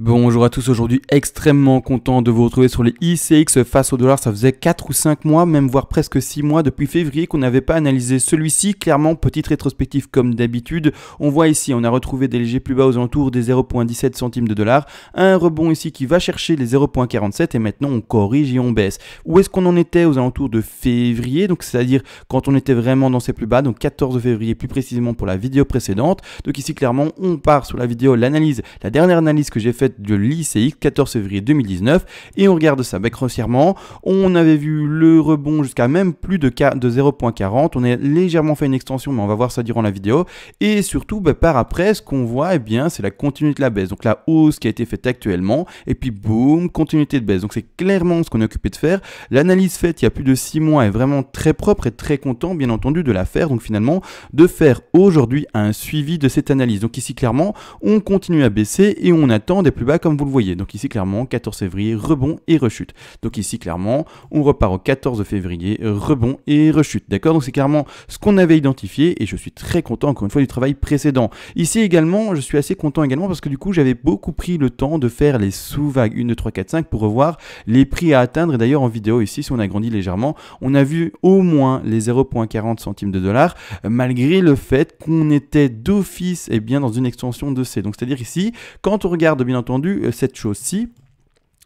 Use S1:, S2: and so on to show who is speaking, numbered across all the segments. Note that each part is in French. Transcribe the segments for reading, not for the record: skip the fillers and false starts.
S1: Bonjour à tous, aujourd'hui extrêmement content de vous retrouver sur les ICX face au dollar. Ça faisait 4 ou 5 mois, même voire presque 6 mois depuis février qu'on n'avait pas analysé celui-ci. Clairement, petite rétrospective comme d'habitude. On voit ici, on a retrouvé des légers plus bas aux alentours des 0,17 centimes de dollar. Un rebond ici qui va chercher les 0,47 et maintenant on corrige et on baisse. Où est-ce qu'on en était aux alentours de février? Donc c'est-à-dire quand on était vraiment dans ses plus bas, donc 14 février plus précisément pour la vidéo précédente. Donc ici clairement on part sur la vidéo, l'analyse, la dernière analyse que j'ai faite de l'ICX 14 février 2019 et on regarde ça grossièrement. On avait vu le rebond jusqu'à même plus de 0,40. On a légèrement fait une extension, mais on va voir ça durant la vidéo. Et surtout, par après, ce qu'on voit, c'est la continuité de la baisse. Donc la hausse qui a été faite actuellement, et puis boum, continuité de baisse. Donc c'est clairement ce qu'on est occupé de faire. L'analyse faite il y a plus de 6 mois est vraiment très propre et très content, bien entendu, de la faire. Donc finalement, de faire aujourd'hui un suivi de cette analyse. Donc ici, clairement, on continue à baisser et on attend des plus bas comme vous le voyez. Donc ici clairement 14 février rebond et rechute. Donc ici clairement on repart au 14 février rebond et rechute. D'accord, donc c'est clairement ce qu'on avait identifié et je suis très content encore une fois du travail précédent. Ici également je suis assez content également parce que du coup j'avais beaucoup pris le temps de faire les sous-vagues 1, 2, 3, 4, 5 pour revoir les prix à atteindre. Et d'ailleurs en vidéo ici, si on agrandit légèrement, on a vu au moins les 0,40 centimes de dollars malgré le fait qu'on était d'office dans une extension de C. Donc c'est à dire ici quand on regarde bien entendu cette chose-ci,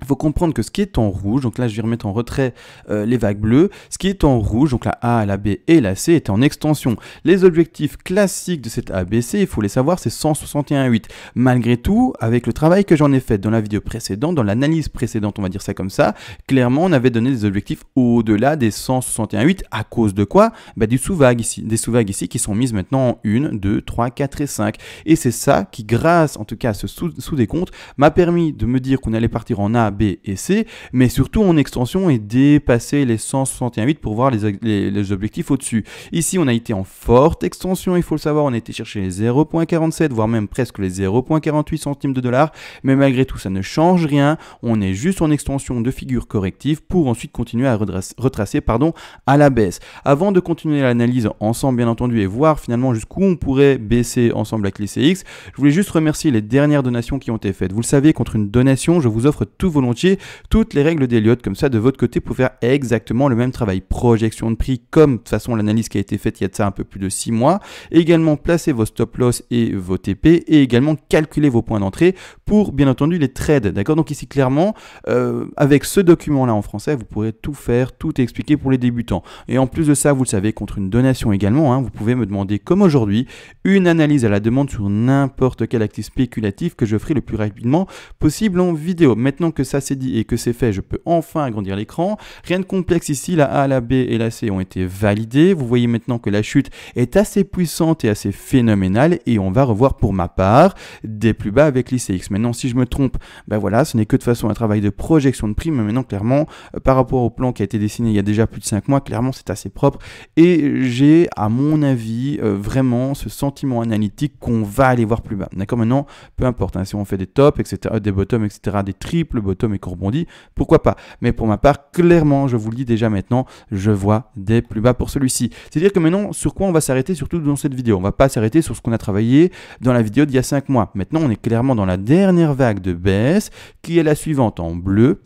S1: il faut comprendre que ce qui est en rouge, donc là je vais remettre en retrait les vagues bleues, ce qui est en rouge, donc la A, la B et la C est en extension. Les objectifs classiques de cette ABC, il faut les savoir, c'est 161,8. Malgré tout, avec le travail que j'en ai fait dans la vidéo précédente, dans l'analyse précédente, on va dire ça comme ça, clairement on avait donné des objectifs au-delà des 161,8 à cause de quoi? Du sous-vague ici, des sous-vagues ici qui sont mises maintenant en 1, 2, 3, 4 et 5. Et c'est ça qui, grâce en tout cas à ce sous-décompte, m'a permis de me dire qu'on allait partir en A, B et C, mais surtout en extension et dépasser les 161,8 pour voir les objectifs au-dessus. Ici, on a été en forte extension, il faut le savoir, on a été chercher les 0,47, voire même presque les 0,48 centimes de dollars, mais malgré tout, ça ne change rien, on est juste en extension de figure corrective pour ensuite continuer à retracer à la baisse. Avant de continuer l'analyse ensemble, bien entendu, et voir finalement jusqu'où on pourrait baisser ensemble avec l'ICX, je voulais juste remercier les dernières donations qui ont été faites. Vous le savez, contre une donation, je vous offre tout volontiers toutes les règles d'Elliott, comme ça de votre côté pour faire exactement le même travail. Projection de prix, comme de toute façon l'analyse qui a été faite il y a de ça un peu plus de 6 mois. Également placer vos stop loss et vos TP et également calculer vos points d'entrée pour bien entendu les trades. D'accord, donc ici clairement avec ce document là en français vous pourrez tout faire, tout expliquer pour les débutants. Et en plus de ça, vous le savez, contre une donation également, vous pouvez me demander comme aujourd'hui une analyse à la demande sur n'importe quel actif spéculatif que je ferai le plus rapidement possible en vidéo. Maintenant que ça c'est dit et que c'est fait, je peux enfin agrandir l'écran. Rien de complexe ici, la A, la B et la C ont été validées. Vous voyez maintenant que la chute est assez puissante et assez phénoménale et on va revoir pour ma part des plus bas avec l'ICX. Maintenant, si je me trompe, voilà, ce n'est que de façon un travail de projection de prix, mais maintenant clairement, par rapport au plan qui a été dessiné il y a déjà plus de 5 mois, clairement c'est assez propre et j'ai à mon avis vraiment ce sentiment analytique qu'on va aller voir plus bas. D'accord, maintenant, peu importe, si on fait des tops, etc., des bottoms, etc., des triples bottoms et qu'on rebondit, pourquoi pas. Mais pour ma part, clairement, je vous le dis déjà maintenant, je vois des plus bas pour celui-ci. C'est-à-dire que maintenant, sur quoi on va s'arrêter, surtout dans cette vidéo? On va pas s'arrêter sur ce qu'on a travaillé dans la vidéo d'il y a 5 mois. Maintenant, on est clairement dans la dernière vague de baisse, qui est la suivante en bleu,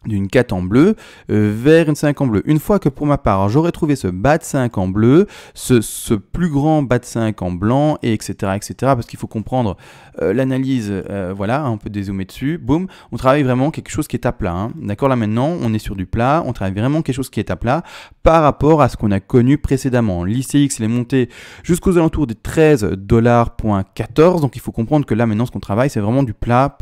S1: d'une 4 en bleu vers une 5 en bleu. Une fois que pour ma part j'aurais trouvé ce bas de 5 en bleu, ce plus grand bas de 5 en blanc, et etc. parce qu'il faut comprendre l'analyse, voilà, on peut dézoomer dessus, boum, on travaille vraiment quelque chose qui est à plat. D'accord, là maintenant on est sur du plat, on travaille vraiment quelque chose qui est à plat par rapport à ce qu'on a connu précédemment. L'ICX il est monté jusqu'aux alentours des 13,14 $, donc il faut comprendre que là maintenant ce qu'on travaille c'est vraiment du plat.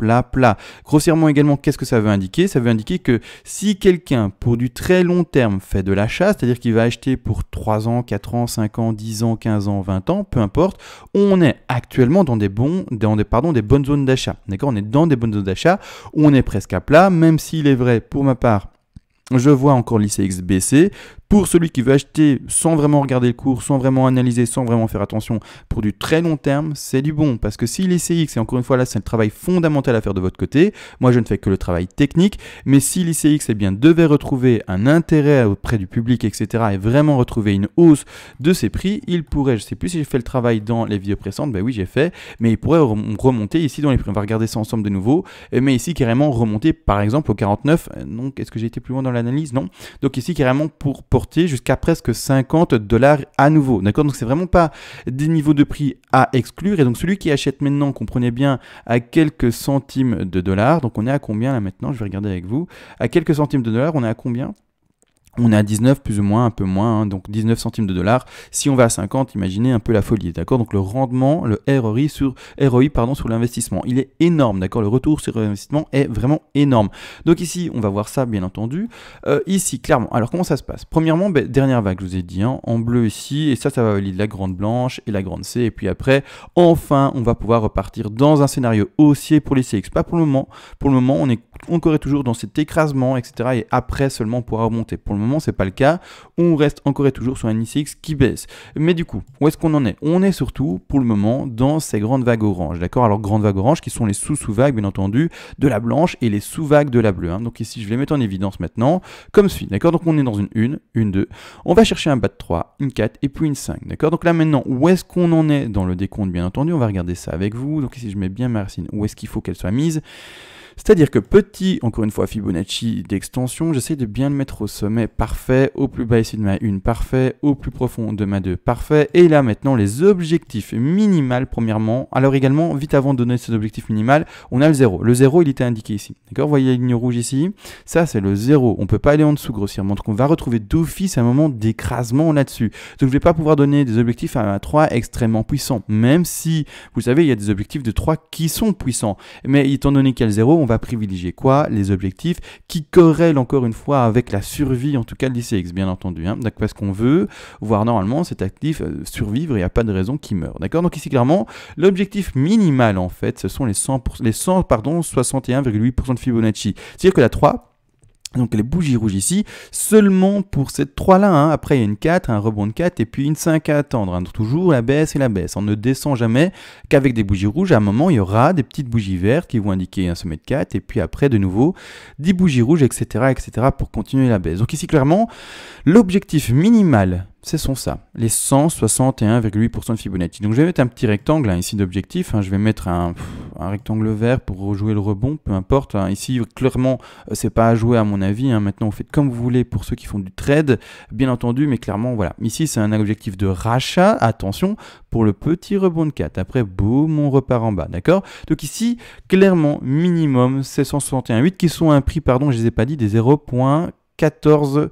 S1: Grossièrement également, qu'est-ce que ça veut indiquer? Ça veut indiquer que si quelqu'un pour du très long terme fait de l'achat, c'est-à-dire qu'il va acheter pour 3 ans, 4 ans, 5 ans, 10 ans, 15 ans, 20 ans, peu importe, on est actuellement dans des bonnes zones d'achat. D'accord, on est dans des bonnes zones d'achat où on est presque à plat, même s'il est vrai pour ma part, je vois encore l'ICX baisser, Pour celui qui veut acheter sans vraiment regarder le cours, sans vraiment analyser, sans vraiment faire attention, pour du très long terme, c'est du bon. Parce que si l'ICX, et encore une fois là, c'est le travail fondamental à faire de votre côté, moi je ne fais que le travail technique, mais si l'ICX devait retrouver un intérêt auprès du public, etc., et vraiment retrouver une hausse de ses prix, il pourrait, je ne sais plus si j'ai fait le travail dans les vidéos précédentes, ben oui j'ai fait, mais il pourrait remonter ici dans les prix. On va regarder ça ensemble de nouveau, mais ici carrément remonter par exemple au 49, donc est-ce que j'ai été plus loin dans l'analyse? Non. Donc ici carrément pour porter jusqu'à presque 50 $ à nouveau, d'accord? Donc c'est vraiment pas des niveaux de prix à exclure, et donc celui qui achète maintenant, comprenez bien, à quelques centimes de dollars, donc on est à combien là maintenant? Je vais regarder avec vous, à quelques centimes de dollars, on est à combien? On est à 19 plus ou moins, un peu moins, hein, donc 19 centimes de dollars. Si on va à 50, imaginez un peu la folie, d'accord? Donc le rendement, le ROI sur l'investissement, il est énorme, d'accord? Le retour sur l'investissement est vraiment énorme. Donc ici, on va voir ça, bien entendu. Ici, clairement, alors comment ça se passe? Premièrement, dernière vague, je vous ai dit, hein, en bleu ici, et ça va valider la grande blanche et la grande C, et puis après, enfin, on va pouvoir repartir dans un scénario haussier pour les CX. Pas pour le moment. Pour le moment, on est encore et toujours dans cet écrasement, etc. Et après seulement on pourra remonter. Pour le moment, c'est pas le cas. On reste encore et toujours sur un ICX qui baisse. Mais du coup, où est-ce qu'on en est? On est surtout, pour le moment, dans ces grandes vagues oranges. D'accord? Alors, grandes vagues oranges qui sont les sous-vagues, bien entendu, de la blanche et les sous-vagues de la bleue. Hein. Donc ici, je vais les mettre en évidence maintenant, comme suit. D'accord? Donc on est dans une 2. On va chercher un bas de 3, une 4 et puis une 5. D'accord? Donc là maintenant, où est-ce qu'on en est dans le décompte, bien entendu? On va regarder ça avec vous. Donc ici, je mets bien ma racine. Où est-ce qu'il faut qu'elle soit mise? C'est-à-dire que petit, encore une fois, Fibonacci d'extension, j'essaie de bien le mettre au sommet, parfait, au plus bas ici de ma 1, parfait, au plus profond de ma 2, parfait. Et là maintenant, les objectifs minimales, premièrement. Alors également, vite avant de donner ces objectifs minimales, on a le 0. Le 0, il était indiqué ici. D'accord? Vous voyez la ligne rouge ici? Ça, c'est le 0. On ne peut pas aller en dessous grossièrement. Donc on va retrouver d'office un moment d'écrasement là-dessus. Donc je ne vais pas pouvoir donner des objectifs à 3 extrêmement puissants, même si, vous savez, il y a des objectifs de 3 qui sont puissants. Mais étant donné qu'il y a le 0, on va privilégier quoi? Les objectifs qui corrèlent encore une fois avec la survie, en tout cas de l'ICX, bien entendu. Hein. Parce qu'on veut voir normalement cet actif survivre et il n'y a pas de raison qu'il meure. D'accord? Donc ici, clairement, l'objectif minimal, en fait, ce sont les 61,8% de Fibonacci. C'est-à-dire que la 3, donc les bougies rouges ici, seulement pour cette 3-là, hein. Après il y a une 4, un rebond de 4 et puis une 5 à attendre. Hein. Donc toujours la baisse et la baisse. On ne descend jamais qu'avec des bougies rouges. À un moment, il y aura des petites bougies vertes qui vont indiquer un sommet de 4 et puis après de nouveau 10 bougies rouges, etc. pour continuer la baisse. Donc ici clairement, l'objectif minimal, ce sont ça, les 161,8% de Fibonacci. Donc je vais mettre un petit rectangle hein, ici d'objectif, hein, je vais mettre un rectangle vert pour rejouer le rebond, peu importe. Hein. Ici, clairement, c'est pas à jouer à mon avis. Hein. Maintenant, vous faites comme vous voulez pour ceux qui font du trade, bien entendu, mais clairement, voilà. Ici, c'est un objectif de rachat, attention, pour le petit rebond de 4. Après, boum, on repart en bas, d'accord? Donc ici, clairement, minimum, c'est 161,8 qui sont un prix, pardon, je ne les ai pas dit, des 0,14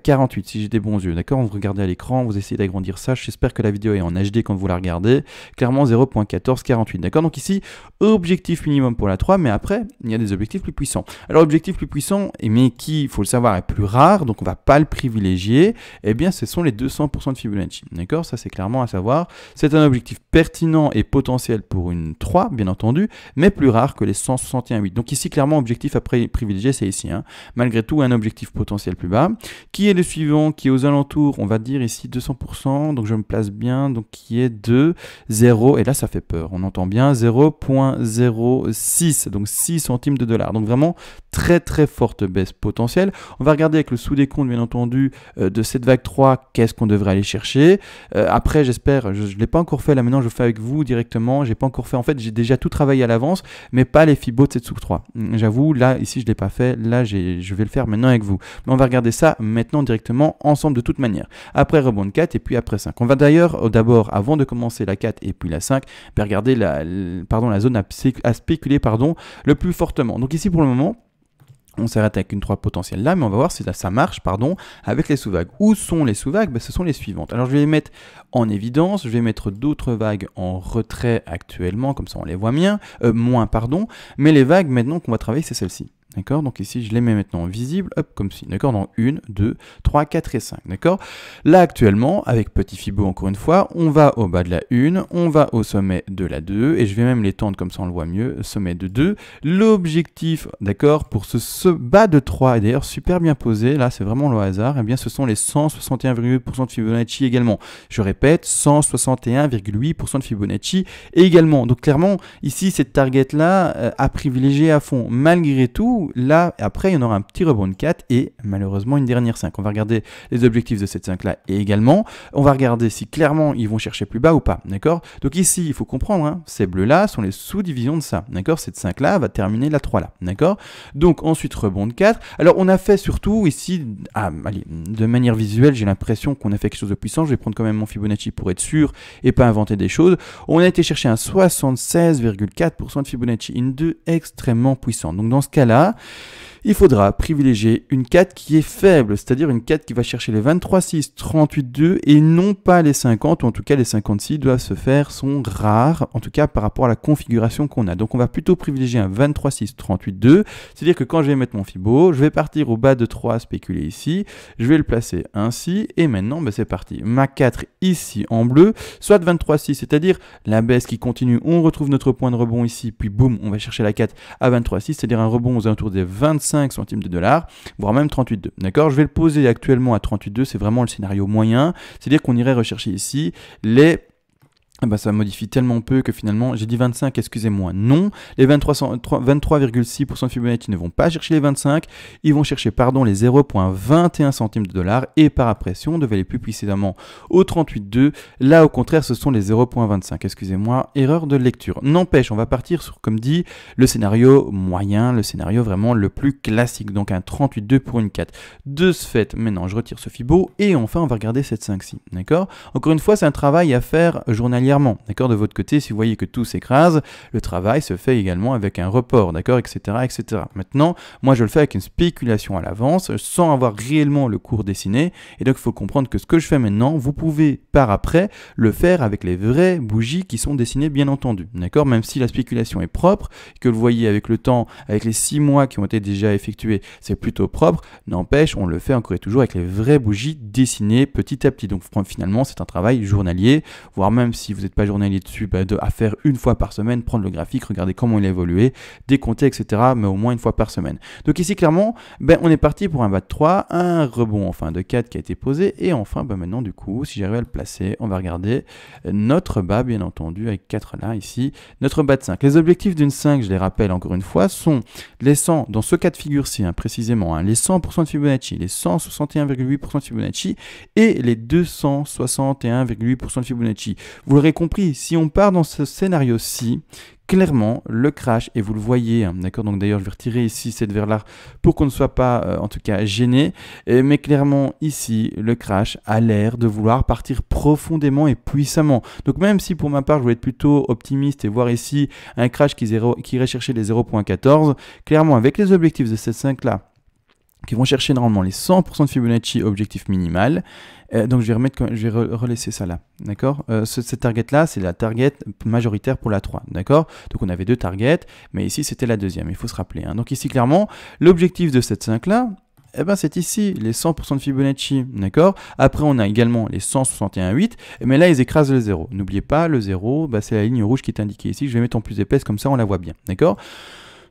S1: 48 si j'ai des bons yeux, d'accord? Vous regardez à l'écran, vous essayez d'agrandir ça, j'espère que la vidéo est en HD quand vous la regardez, clairement 0,1448, d'accord? Donc ici, objectif minimum pour la 3, mais après, il y a des objectifs plus puissants. Alors l'objectif plus puissant, mais qui, il faut le savoir, est plus rare, donc on ne va pas le privilégier, eh bien ce sont les 200% de Fibonacci, d'accord? Ça c'est clairement à savoir, c'est un objectif pertinent et potentiel pour une 3, bien entendu, mais plus rare que les 161,8. Donc ici, clairement, objectif à privilégier, c'est ici, hein. Malgré tout, un objectif potentiel plus bas. Qui est le suivant, qui est aux alentours, on va dire ici 200%, donc je me place bien, donc qui est de 0, et là ça fait peur, on entend bien 0,06, donc 6 centimes de dollars, donc vraiment très très forte baisse potentielle. On va regarder avec le sous-décompte bien entendu de cette vague 3, qu'est-ce qu'on devrait aller chercher. Après j'espère, je ne l'ai pas encore fait là maintenant, je fais avec vous directement, j'ai pas encore fait, en fait j'ai déjà tout travaillé à l'avance, mais pas les Fibo de cette sous 3. J'avoue, là ici je ne l'ai pas fait, là je vais le faire maintenant avec vous. Mais on va regarder ça maintenant directement ensemble de toute manière. Après rebond de 4 et puis après 5. On va d'ailleurs d'abord, avant de commencer la 4 et puis la 5, regarder la zone à spéculer le plus fortement. Donc ici pour le moment, on s'arrête avec une 3 potentielle là, mais on va voir si ça marche avec les sous-vagues. Où sont les sous-vagues? Ce sont les suivantes. Alors je vais les mettre en évidence, je vais mettre d'autres vagues en retrait actuellement, comme ça on les voit moins, mais les vagues maintenant qu'on va travailler, c'est celle-ci. d'accord? Donc ici, je les mets maintenant visibles, hop, comme ci, d'accord? Donc 1, 2, 3, 4 et 5, d'accord? Là, actuellement, avec petit Fibo, encore une fois, on va au bas de la 1, on va au sommet de la 2, et je vais même l'étendre comme ça, on le voit mieux, sommet de 2. L'objectif, d'accord, pour ce bas de 3, et d'ailleurs super bien posé, là, c'est vraiment le hasard, et bien ce sont les 161,8% de Fibonacci également. Je répète, 161,8% de Fibonacci également. Donc clairement, ici, cette target-là à privilégier à fond. Malgré tout, là, après, il y en aura un petit rebond de 4 et malheureusement une dernière 5. On va regarder les objectifs de cette 5-là également. On va regarder si clairement, ils vont chercher plus bas ou pas, d'accord? Donc ici, il faut comprendre, hein, ces bleus-là sont les sous-divisions de ça, d'accord? Cette 5-là va terminer la 3-là, d'accord? Donc ensuite, rebond de 4. Alors, on a fait surtout ici, allez, de manière visuelle, j'ai l'impression qu'on a fait quelque chose de puissant. Je vais prendre quand même mon Fibonacci pour être sûr et pas inventer des choses. On a été chercher un 76,4% de Fibonacci, une 2 extrêmement puissante. Donc dans ce cas-là, il faudra privilégier une 4 qui est faible, c'est-à-dire une 4 qui va chercher les 23, 6, 38, 2 et non pas les 50, ou en tout cas les 56 doivent se faire, sont rares, en tout cas par rapport à la configuration qu'on a. Donc on va plutôt privilégier un 23, 6, 38, 2, c'est-à-dire que quand je vais mettre mon Fibo, je vais partir au bas de 3, spéculer ici, je vais le placer ainsi, et maintenant c'est parti. Ma 4 ici en bleu, soit 23, 6, c'est-à-dire la baisse qui continue, on retrouve notre point de rebond ici, puis boum, on va chercher la 4 à 23, 6, c'est-à-dire un rebond aux alentours des 25 centimes de dollars, voire même 38,2. D'accord? Je vais le poser actuellement à 38,2, c'est vraiment le scénario moyen, c'est-à-dire qu'on irait rechercher ici les... ça modifie tellement peu que finalement, j'ai dit 25, excusez-moi, non. Les 23,6% de Fibonacci ne vont pas chercher les 25, ils vont chercher, pardon, les 0,21 centimes de dollars, et par après, si on devait aller plus précisément au 38,2, là au contraire, ce sont les 0,25, excusez-moi, erreur de lecture. N'empêche, on va partir sur, comme dit, le scénario moyen, le scénario vraiment le plus classique, donc un 38,2 pour une 4. De ce fait, maintenant, je retire ce Fibo, et enfin, on va regarder cette 5-ci, d'accord? Encore une fois, c'est un travail à faire journalièrement. D'accord, de votre côté, si vous voyez que tout s'écrase, le travail se fait également avec un report, d'accord, etc., etc. Maintenant, moi, je le fais avec une spéculation à l'avance, sans avoir réellement le cours dessiné, et donc il faut comprendre que ce que je fais maintenant, vous pouvez par après le faire avec les vraies bougies qui sont dessinées, bien entendu, d'accord, même si la spéculation est propre, que vous voyez avec le temps, avec les 6 mois qui ont été déjà effectués, c'est plutôt propre, n'empêche, on le fait encore et toujours avec les vraies bougies dessinées petit à petit. Donc finalement, c'est un travail journalier, voire même si vous n'êtes pas journalier dessus, à faire une fois par semaine, prendre le graphique, regarder comment il a évolué, décompter, etc., mais au moins une fois par semaine. Donc ici, clairement, on est parti pour un bas de 3, un rebond enfin de 4 qui a été posé, et enfin, maintenant, du coup, si j'arrive à le placer, on va regarder notre bas, bien entendu, avec 4 là, ici, notre bas de 5. Les objectifs d'une 5, je les rappelle encore une fois, sont les 100, dans ce cas de figure-ci, précisément, les 100% de Fibonacci, les 161,8% de Fibonacci, et les 261,8% de Fibonacci. Vous l'aurez compris, si on part dans ce scénario-ci, clairement, le crash, et vous le voyez, d'accord, donc d'ailleurs je vais retirer ici cette verre-là pour qu'on ne soit pas, en tout cas, gêné, mais clairement, ici, le crash a l'air de vouloir partir profondément et puissamment. Donc même si pour ma part, je voulais être plutôt optimiste et voir ici un crash qui irait chercher les 0,14, clairement, avec les objectifs de cette 5-là, qui vont chercher normalement les 100% de Fibonacci objectif minimal. Donc je vais relaisser ça là, d'accord. Cette target-là, c'est la target majoritaire pour la 3, d'accord. Donc on avait 2 targets, mais ici c'était la deuxième, il faut se rappeler. Donc ici clairement, l'objectif de cette 5-là, c'est ici, les 100% de Fibonacci, d'accord. Après, on a également les 161,8, mais là, ils écrasent le 0. N'oubliez pas, le 0, c'est la ligne rouge qui est indiquée ici. Je vais mettre en plus épaisse, comme ça, on la voit bien, d'accord.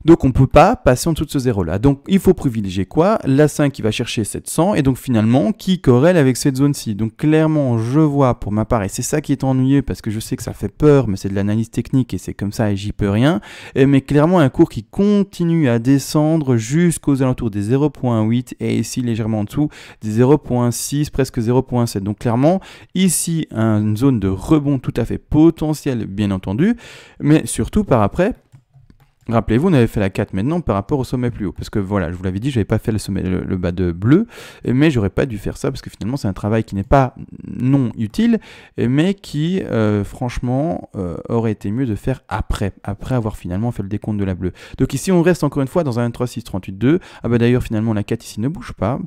S1: Donc on ne peut pas passer en dessous de ce 0-là. Donc il faut privilégier quoi? La 5 qui va chercher 700 et donc finalement qui corrèle avec cette zone-ci. Donc clairement je vois pour ma part, et c'est ça qui est ennuyeux parce que je sais que ça fait peur, mais c'est de l'analyse technique et c'est comme ça et j'y peux rien. Mais clairement un cours qui continue à descendre jusqu'aux alentours des 0,8 et ici légèrement en dessous des 0,6, presque 0,7. Donc clairement ici une zone de rebond tout à fait potentielle bien entendu, mais surtout par après. Rappelez-vous, on avait fait la 4 maintenant par rapport au sommet plus haut. Parce que voilà, je vous l'avais dit, je n'avais pas fait le sommet, le bas de bleu, mais j'aurais pas dû faire ça parce que finalement c'est un travail qui n'est pas non utile, mais qui franchement aurait été mieux de faire après avoir finalement fait le décompte de la bleue. Donc ici on reste encore une fois dans un 23, 6, 38, 2. D'ailleurs finalement la 4 ici ne bouge pas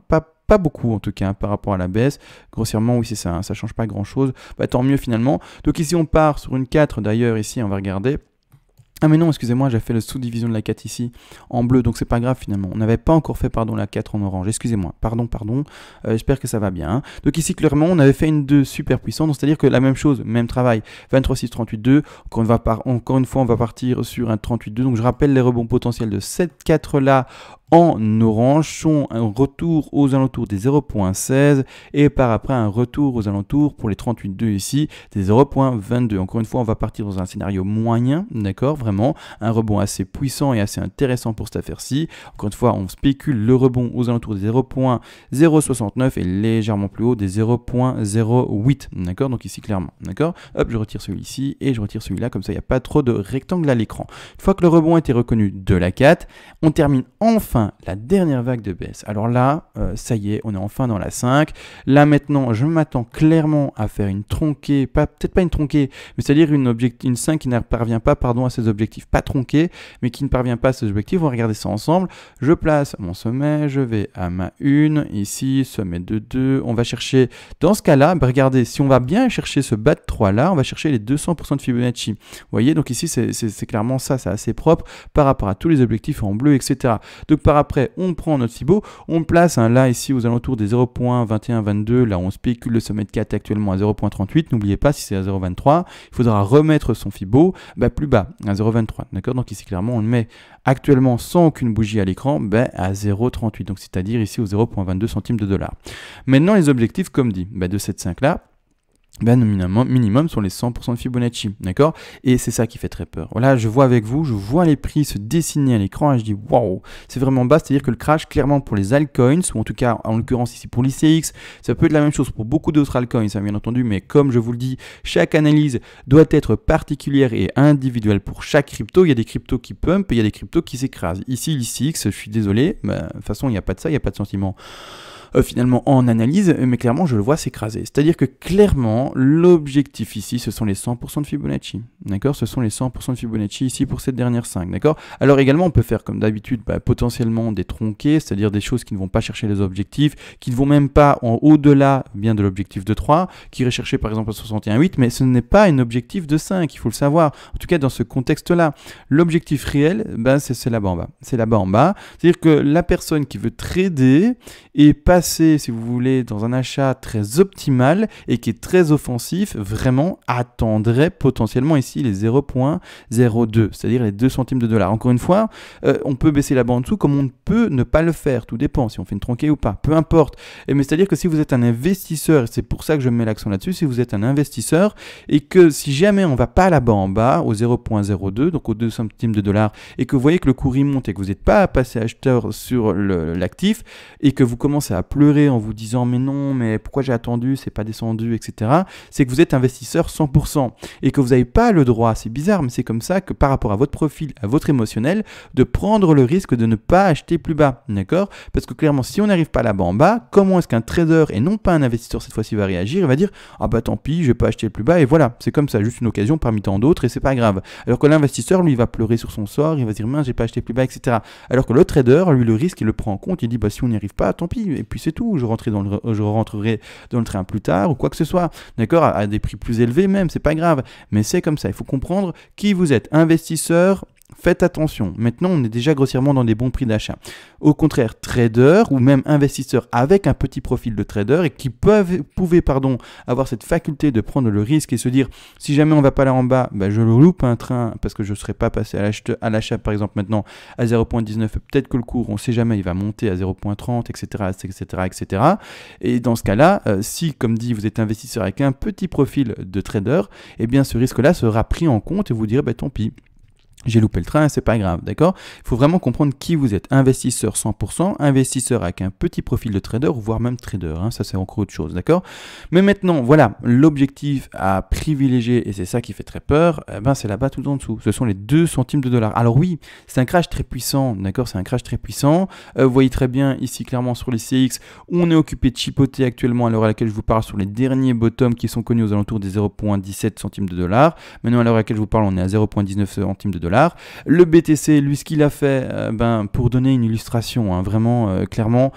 S1: beaucoup en tout cas par rapport à la baisse. Grossièrement oui c'est ça, ça change pas grand chose. Tant mieux finalement. Donc ici on part sur une 4 d'ailleurs, ici on va regarder. Ah mais non, excusez-moi, j'ai fait la sous-division de la 4 ici en bleu, donc c'est pas grave finalement. On n'avait pas encore fait pardon la 4 en orange, excusez-moi, pardon, j'espère que ça va bien. Hein. Donc ici clairement on avait fait une 2 super puissante, donc c'est-à-dire que la même chose, même travail, 23, 6, 38, 2, encore une fois on va partir sur un 38, 2, donc je rappelle les rebonds potentiels de cette 4 là en orange sont un retour aux alentours des 0.16 et par après un retour aux alentours pour les 38,2 ici des 0.22. Encore une fois, on va partir dans un scénario moyen, d'accord, vraiment un rebond assez puissant et assez intéressant pour cette affaire-ci. Encore une fois, on spécule le rebond aux alentours des 0.069 et légèrement plus haut des 0.08, d'accord, donc ici clairement, d'accord. Hop, je retire celui-ci et je retire celui-là, comme ça il n'y a pas trop de rectangle à l'écran. Une fois que le rebond a été reconnu de la 4, on termine enfin la dernière vague de baisse. Alors là, ça y est, on est enfin dans la 5. Là maintenant, je m'attends clairement à faire une tronquée, peut-être pas une tronquée, mais c'est-à-dire une 5 qui ne parvient pas à ses objectifs. Pas tronquée, mais qui ne parvient pas à ses objectifs. On va regarder ça ensemble. Je place mon sommet, je vais à ma 1, ici, sommet de 2. On va chercher, dans ce cas-là, regardez, si on va bien chercher ce bas de 3 là, on va chercher les 200% de Fibonacci. Vous voyez, donc ici, c'est clairement ça, c'est assez propre par rapport à tous les objectifs en bleu, etc. Donc par après, on prend notre Fibo, on place là ici aux alentours des 0.21, 22, là on spécule le sommet de 4 actuellement à 0.38, n'oubliez pas si c'est à 0.23, il faudra remettre son Fibo plus bas, à 0.23, d'accord, donc ici clairement on le met actuellement sans aucune bougie à l'écran à 0.38, donc c'est-à-dire ici aux 0.22 centimes de dollar. Maintenant les objectifs comme dit, de cette 5 là, minimum sont les 100% de Fibonacci, d'accord? Et c'est ça qui fait très peur. Voilà, je vois avec vous, je vois les prix se dessiner à l'écran et je dis waouh, c'est vraiment bas, c'est-à-dire que le crash, clairement pour les altcoins, ou en tout cas en l'occurrence ici pour l'ICX, ça peut être la même chose pour beaucoup d'autres altcoins, bien entendu, mais comme je vous le dis, chaque analyse doit être particulière et individuelle pour chaque crypto. Il y a des cryptos qui pump et il y a des cryptos qui s'écrasent. Ici, l'ICX, je suis désolé, de toute façon, il n'y a pas de ça, il n'y a pas de sentiment. Finalement en analyse, mais clairement je le vois s'écraser. C'est-à-dire que clairement l'objectif ici ce sont les 100% de Fibonacci, d'accord, ce sont les 100% de Fibonacci ici pour cette dernière 5, d'accord. Alors également on peut faire comme d'habitude potentiellement des tronqués, c'est-à-dire des choses qui ne vont pas chercher les objectifs, qui ne vont même pas au-delà bien de l'objectif de 3, qui irait chercher par exemple à 61,8, mais ce n'est pas un objectif de 5, il faut le savoir, en tout cas dans ce contexte-là. L'objectif réel, c'est là-bas en bas, c'est là-bas en bas, c'est-à-dire que la personne qui veut trader et pas si vous voulez, dans un achat très optimal et qui est très offensif, vraiment attendrait potentiellement ici les 0.02, c'est-à-dire les 2 centimes de dollar. Encore une fois, on peut baisser la bande en dessous comme on peut ne pas le faire, tout dépend si on fait une tronquée ou pas, peu importe. Mais c'est-à-dire que si vous êtes un investisseur, et c'est pour ça que je mets l'accent là-dessus, si vous êtes un investisseur et que si jamais on ne va pas là-bas en bas, au 0.02, donc aux 2 centimes de dollar, et que vous voyez que le cours il monte et que vous n'êtes pas passé acheteur sur l'actif et que vous commencez à pleurer en vous disant mais non, mais pourquoi j'ai attendu, c'est pas descendu, etc. C'est que vous êtes investisseur 100% et que vous n'avez pas le droit, c'est bizarre, mais c'est comme ça que par rapport à votre profil, à votre émotionnel, de prendre le risque de ne pas acheter plus bas, d'accord? Parce que clairement, si on n'arrive pas là-bas en bas, comment est-ce qu'un trader et non pas un investisseur cette fois-ci va réagir? Il va dire ah bah tant pis, je vais pas acheter plus bas et voilà, c'est comme ça, juste une occasion parmi tant d'autres et c'est pas grave. Alors que l'investisseur, lui, va pleurer sur son sort, il va dire mince, j'ai pas acheté plus bas, etc. Alors que le trader, lui, le risque, il le prend en compte, il dit bah si on n'y arrive pas, tant pis, et puis c'est tout. Je rentrerai dans le train plus tard ou quoi que ce soit, d'accord, à des prix plus élevés même, c'est pas grave, mais c'est comme ça, il faut comprendre qui vous êtes, investisseur. Faites attention, maintenant on est déjà grossièrement dans des bons prix d'achat. Au contraire, trader ou même investisseur avec un petit profil de trader et qui pouvaient avoir cette faculté de prendre le risque et se dire si jamais on va pas là en bas, je loupe un train parce que je ne serais pas passé à l'achat par exemple maintenant à 0.19, peut-être que le cours, on ne sait jamais, il va monter à 0.30, etc., etc., etc. Et dans ce cas-là, si comme dit vous êtes investisseur avec un petit profil de trader, eh bien ce risque-là sera pris en compte et vous direz tant pis. J'ai loupé le train, c'est pas grave, d'accord? Il faut vraiment comprendre qui vous êtes. Investisseur 100%, investisseur avec un petit profil de trader, voire même trader, ça c'est encore autre chose, d'accord? Mais maintenant, voilà, l'objectif à privilégier, et c'est ça qui fait très peur, c'est là-bas tout en dessous. Ce sont les 2 centimes de dollar. Alors oui, c'est un crash très puissant, d'accord? C'est un crash très puissant. Vous voyez très bien ici, clairement sur les CX, on est occupé de chipoter actuellement à l'heure à laquelle je vous parle sur les derniers bottoms qui sont connus aux alentours des 0.17 centimes de dollar. Maintenant, à l'heure à laquelle je vous parle, on est à 0.19 centimes de dollar. $. Le BTC, lui, ce qu'il a fait, pour donner une illustration, hein, vraiment clairement,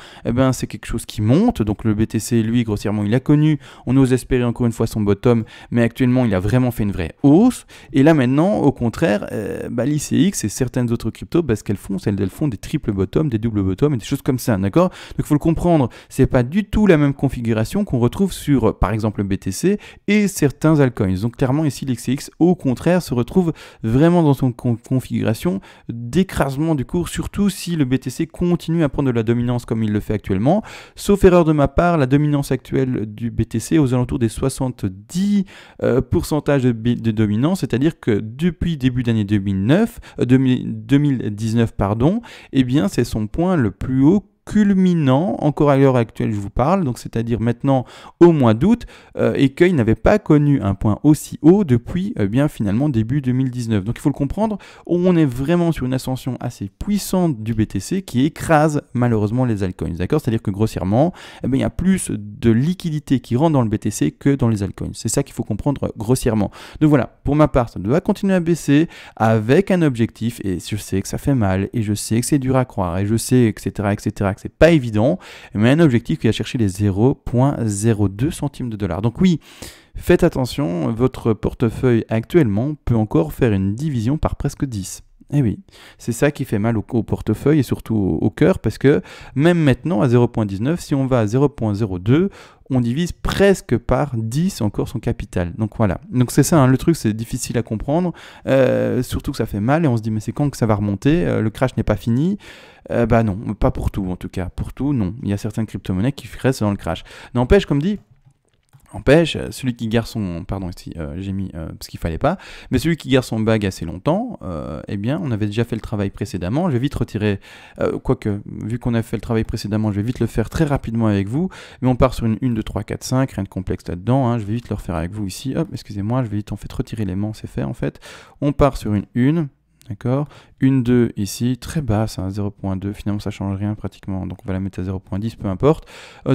S1: c'est quelque chose qui monte. Donc le BTC, lui, grossièrement, il a connu, on ose espérer encore une fois son bottom, mais actuellement, il a vraiment fait une vraie hausse. Et là maintenant, au contraire, l'ICX et certaines autres cryptos, ce qu'elles font, c'est qu'elles font des triple bottom, des double bottom et des choses comme ça, d'accord? Donc il faut le comprendre, c'est pas du tout la même configuration qu'on retrouve sur, par exemple, le BTC et certains altcoins. Donc clairement ici, l'XCX, au contraire, se retrouve vraiment dans son configuration d'écrasement du cours, surtout si le BTC continue à prendre de la dominance comme il le fait actuellement. Sauf erreur de ma part, la dominance actuelle du BTC est aux alentours des 70% de dominance, c'est-à-dire que depuis début d'année 2019, c'est son point le plus haut culminant, encore à l'heure actuelle je vous parle, donc c'est-à-dire maintenant au mois d'août, et qu'il n'avait pas connu un point aussi haut depuis finalement début 2019. Donc il faut le comprendre, on est vraiment sur une ascension assez puissante du BTC qui écrase malheureusement les altcoins, d'accord? C'est-à-dire que grossièrement, il y a plus de liquidité qui rentre dans le BTC que dans les altcoins. C'est ça qu'il faut comprendre grossièrement. Donc voilà, pour ma part, ça doit continuer à baisser avec un objectif, et je sais que ça fait mal, et je sais que c'est dur à croire, et je sais, etc., que c'est pas évident, mais un objectif qui va chercher les 0,02 centimes de dollar. Donc oui, faites attention, votre portefeuille actuellement peut encore faire une division par presque 10. Eh oui, c'est ça qui fait mal au portefeuille et surtout au cœur, parce que même maintenant à 0,19, si on va à 0,02, on divise presque par 10 encore son capital. Donc voilà, donc c'est ça, hein, le truc c'est difficile à comprendre, surtout que ça fait mal et on se dit mais c'est quand que ça va remonter, le crash n'est pas fini. Non, pas pour tout en tout cas, pour tout non, il y a certaines crypto-monnaies qui restent dans le crash. N'empêche, comme dit, celui qui garde son... Pardon, ici, j'ai mis ce qu'il fallait pas. Mais celui qui garde son bag assez longtemps, on avait déjà fait le travail précédemment. Je vais vite retirer... quoique, vu qu'on a fait le travail précédemment, je vais vite le faire très rapidement avec vous. Mais on part sur une 1, 2, 3, 4, 5. Rien de complexe là-dedans. Hein. Je vais vite le refaire avec vous ici. Hop, excusez-moi, je vais vite en fait retirer l'aimant, c'est fait en fait. On part sur une 1. D'accord, une 2 ici, très basse, hein, 0.2, finalement ça change rien pratiquement, donc on va la mettre à 0.10, peu importe.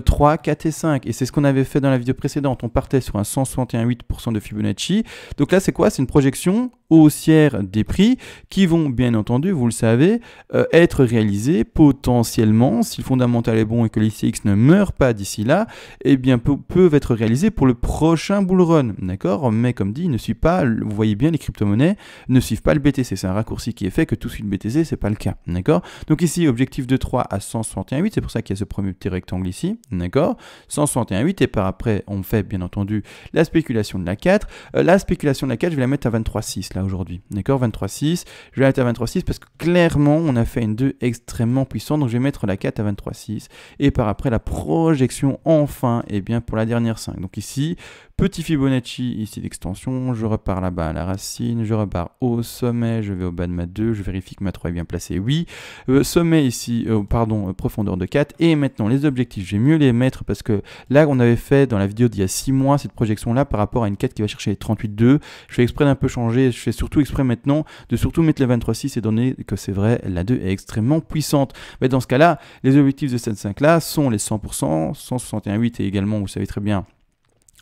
S1: 3, 4 et 5, et c'est ce qu'on avait fait dans la vidéo précédente, on partait sur un 161,8% de Fibonacci. Donc là c'est quoi? C'est une projection haussière des prix qui vont bien entendu, vous le savez, être réalisées potentiellement, si le fondamental est bon et que l'ICX ne meurt pas d'ici là, peuvent être réalisées pour le prochain bull run, d'accord? Mais comme dit, il ne suit pas, vous voyez bien, les crypto-monnaies ne suivent pas le BTC, c'est un raccourci qui est fait que tout suit le BTC, c'est pas le cas, d'accord? Donc ici, objectif de 3 à 161,8, c'est pour ça qu'il y a ce premier petit rectangle ici, d'accord? 161,8, et par après, on fait bien entendu la spéculation de la 4. La spéculation de la 4, je vais la mettre à 23,6 là aujourd'hui, d'accord? 23,6, je vais la mettre à 23,6 parce que clairement, on a fait une 2 extrêmement puissante, donc je vais mettre la 4 à 23,6, et par après, la projection enfin, pour la dernière 5. Donc ici, petit Fibonacci ici d'extension, je repars là-bas à la racine, je repars au sommet, je vais au bas de ma 2, je vérifie que ma 3 est bien placée, oui. Sommet ici, profondeur de 4, et maintenant les objectifs, je vais mieux les mettre parce que là on avait fait dans la vidéo d'il y a 6 mois cette projection-là par rapport à une 4 qui va chercher les 38,2, je fais exprès d'un peu changer, je fais surtout exprès maintenant de surtout mettre les 23,6 et donner que c'est vrai, la 2 est extrêmement puissante. Mais dans ce cas-là, les objectifs de cette 5-là sont les 100%, 161,8 et également, vous savez très bien,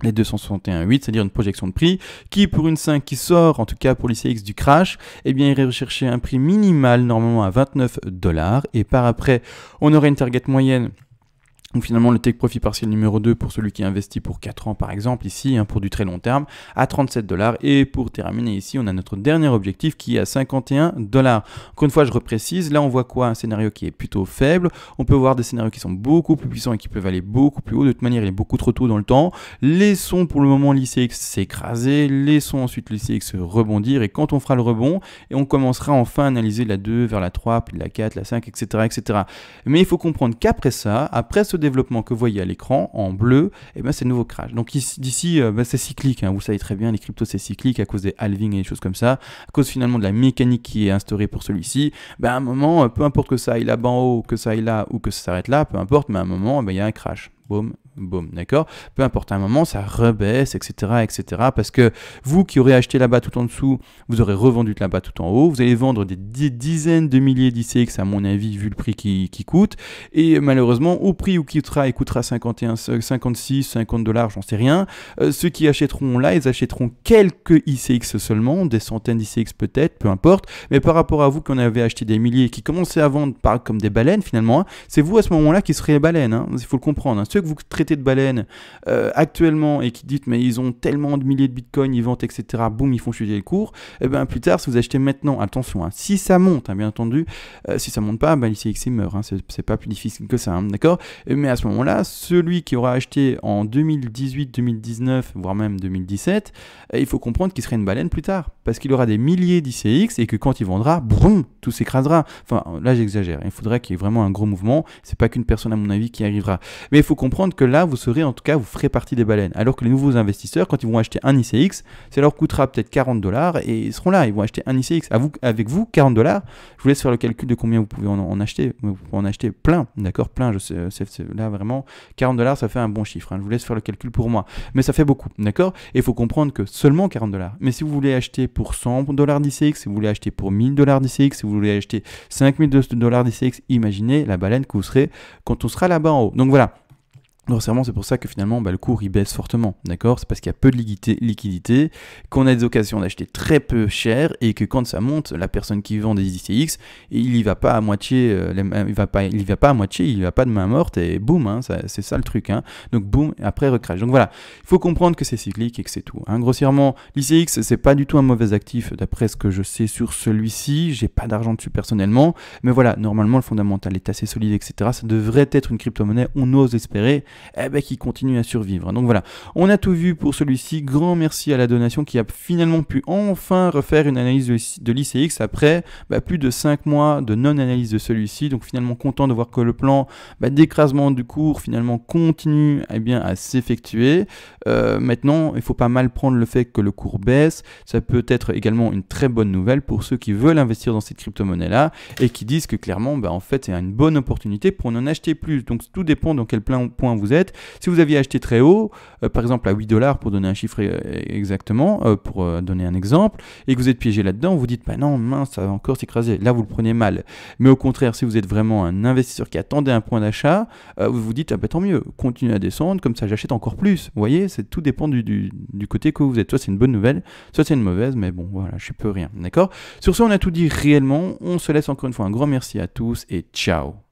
S1: les 261,8, c'est-à-dire une projection de prix qui, pour une 5 qui sort, en tout cas pour l'ICX du crash, irait rechercher un prix minimal normalement à $29, et par après, on aurait une target moyenne. Donc finalement, le take profit partiel numéro 2 pour celui qui investit pour 4 ans par exemple, ici, pour du très long terme, à $37. Et pour terminer ici, on a notre dernier objectif qui est à $51. Encore une fois, je reprécise, là on voit quoi? Un scénario qui est plutôt faible. On peut voir des scénarios qui sont beaucoup plus puissants et qui peuvent aller beaucoup plus haut. De toute manière, il est beaucoup trop tôt dans le temps. Laissons pour le moment l'ICX s'écraser, laissons ensuite l'ICX rebondir, et quand on fera le rebond, et on commencera enfin à analyser la 2 vers la 3, puis la 4, la 5, etc. etc. Mais il faut comprendre qu'après ça, après ce développement que vous voyez à l'écran en bleu, c'est le nouveau crash. Donc d'ici, c'est cyclique, hein, vous savez très bien, les cryptos c'est cyclique à cause des halvings et des choses comme ça, à cause finalement de la mécanique qui est instaurée pour celui-ci. À un moment, peu importe que ça aille là-bas en haut, que ça aille là ou que ça s'arrête là, peu importe, mais à un moment, il y a un crash. Boum, boum, d'accord? Peu importe, à un moment, ça rebaisse, etc., parce que vous qui aurez acheté là-bas tout en dessous, vous aurez revendu là-bas tout en haut, vous allez vendre des dizaines de milliers d'ICX à mon avis, vu le prix qui coûte, et malheureusement, au prix où il coûtera 51, 56, 50 $, j'en sais rien, ceux qui achèteront là, ils achèteront quelques ICX seulement, des centaines d'ICX peut-être, peu importe, mais par rapport à vous qui en avez acheté des milliers, qui commencez à vendre comme des baleines finalement, hein, c'est vous à ce moment-là qui serez les baleines, hein, il faut le comprendre. Hein. Ceux que vous traitez de baleines actuellement et qui dites mais ils ont tellement de milliers de bitcoins, ils vendent, etc., boum, ils font chuter le cours, et bien plus tard, si vous achetez maintenant, attention, hein, si ça monte, hein, bien entendu, si ça monte pas, l'ICX meurt, hein, c'est pas plus difficile que ça, hein, d'accord? Mais à ce moment-là, celui qui aura acheté en 2018, 2019, voire même 2017, il faut comprendre qu'il serait une baleine plus tard, parce qu'il aura des milliers d'ICX et que quand il vendra, boum, tout s'écrasera. Enfin, là j'exagère, il faudrait qu'il y ait vraiment un gros mouvement, c'est pas qu'une personne à mon avis qui arrivera. Mais il faut comprendre que là, vous serez, en tout cas, vous ferez partie des baleines, alors que les nouveaux investisseurs, quand ils vont acheter un ICX, ça leur coûtera peut-être 40 $ et ils seront là, ils vont acheter un ICX. Avec vous, 40 $, je vous laisse faire le calcul de combien vous pouvez en acheter. Vous pouvez en acheter plein, d'accord, plein, je sais, là vraiment, 40 $, ça fait un bon chiffre, hein. Je vous laisse faire le calcul pour moi, mais ça fait beaucoup, d'accord? Et il faut comprendre que seulement 40 $. Mais si vous voulez acheter pour 100 $ d'ICX, si vous voulez acheter pour 1000 $ d'ICX, si vous voulez acheter 5000 $ d'ICX, imaginez la baleine que vous serez quand on sera là-bas en haut. Donc voilà. Grossièrement, c'est pour ça que finalement le cours il baisse fortement, d'accord? C'est parce qu'il y a peu de liquidité, qu'on a des occasions d'acheter très peu cher et que quand ça monte, la personne qui vend des ICX, il y va pas à moitié, il va pas de main morte et boum, hein, c'est ça le truc, hein. Donc boum, après recrache. Donc voilà, il faut comprendre que c'est cyclique et que c'est tout, hein. Grossièrement, l'ICX c'est pas du tout un mauvais actif d'après ce que je sais sur celui-ci, j'ai pas d'argent dessus personnellement, mais voilà, normalement le fondamental est assez solide, etc. Ça devrait être une crypto-monnaie, on ose espérer. Qui continue à survivre. Donc voilà, on a tout vu pour celui-ci. Grand merci à la donation qui a finalement pu enfin refaire une analyse de l'ICX après plus de 5 mois de non-analyse de celui-ci. Donc finalement content de voir que le plan d'écrasement du cours finalement continue à s'effectuer. Maintenant, il ne faut pas mal prendre le fait que le cours baisse. Ça peut être également une très bonne nouvelle pour ceux qui veulent investir dans cette crypto-monnaie-là et qui disent que clairement, en fait, c'est une bonne opportunité pour en acheter plus. Donc tout dépend dans quel point vous êtes. Si vous aviez acheté très haut, par exemple à 8 $ pour donner un chiffre exactement, pour donner un exemple, et que vous êtes piégé là-dedans, vous dites non, mince, ça va encore s'écraser. Là, vous le prenez mal. Mais au contraire, si vous êtes vraiment un investisseur qui attendait un point d'achat, vous vous dites tant mieux, continuez à descendre, comme ça j'achète encore plus. Vous voyez, tout dépend du côté que vous êtes. Soit c'est une bonne nouvelle, soit c'est une mauvaise, mais bon, voilà, je peux rien. D'accord? Sur ce, on a tout dit réellement. On se laisse encore une fois un grand merci à tous et ciao.